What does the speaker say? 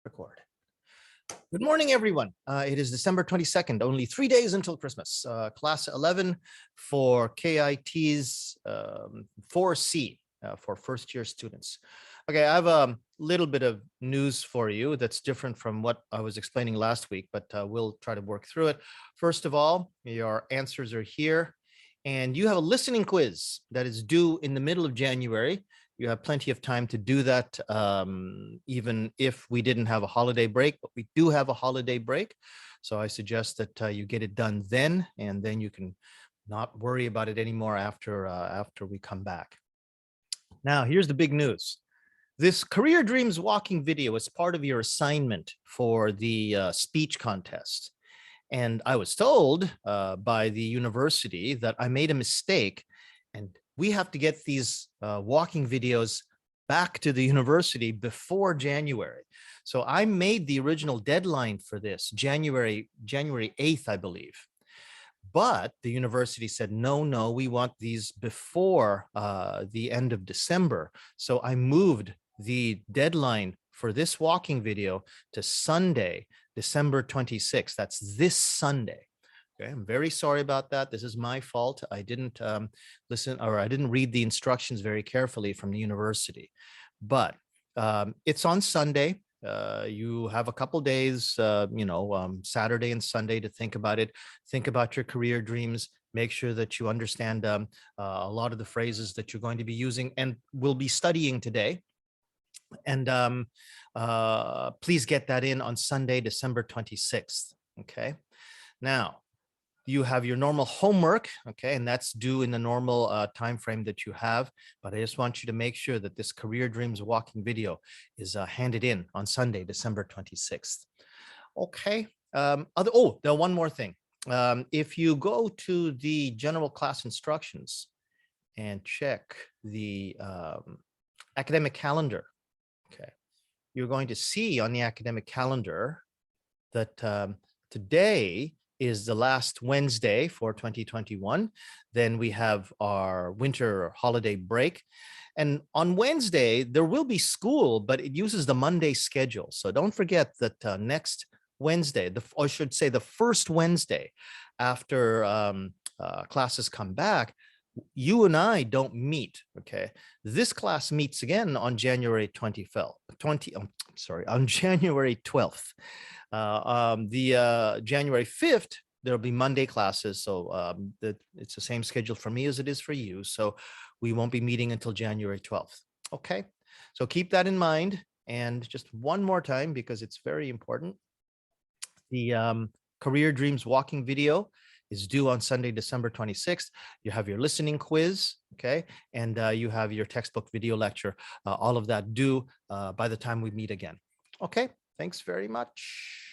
Record. Good morning, everyone. It is December 22nd, only 3 days until Christmas. Class 11 for KIT's 4C for first-year students. Okay, I have a little bit of news for you that's different from what I was explaining last week, but we'll try to work through it. First of all, your answers are here, and you have a listening quiz that is due in the middle of January. You have plenty of time to do that, even if we didn't have a holiday break, but we do have a holiday break. So I suggest that you get it done then, and then you can not worry about it anymore after we come back. Now, here's the big news. This Career Dreams walking video is part of your assignment for the speech contest. And I was told by the university that I made a mistake, and we have to get these walking videos back to the university before January. So I made the original deadline for this January 8th, I believe. But the university said, no, we want these before the end of December. So I moved the deadline for this walking video to Sunday, December 26th. That's this Sunday. Okay, I'm very sorry about that. This is my fault. I didn't listen, or I didn't read the instructions very carefully from the university. But it's on Sunday. You have a couple days, Saturday and Sunday to think about it. Think about your career dreams. Make sure that you understand a lot of the phrases that you're going to be using and will be studying today. And please get that in on Sunday, December 26th. Okay. Now, you have your normal homework, okay, and that's due in the normal time frame that you have. But I just want you to make sure that this Career Dreams walking video is handed in on Sunday, December 26th. Okay. One more thing. If you go to the general class instructions and check the academic calendar, okay, you're going to see on the academic calendar that today is the last Wednesday for 2021. Then we have our winter holiday break. And on Wednesday, there will be school, but it uses the Monday schedule. So don't forget that next Wednesday, or I should say the first Wednesday after classes come back, you and I don't meet, okay? This class meets again on January 12th. On January 12th. January 5th, there'll be Monday classes. So it's the same schedule for me as it is for you. So we won't be meeting until January 12th. Okay, so keep that in mind. And just one more time, because it's very important, the Career Dreams walking video is due on Sunday, December 26th. You have your listening quiz, okay? And you have your textbook video lecture, all of that due by the time we meet again. Okay, thanks very much.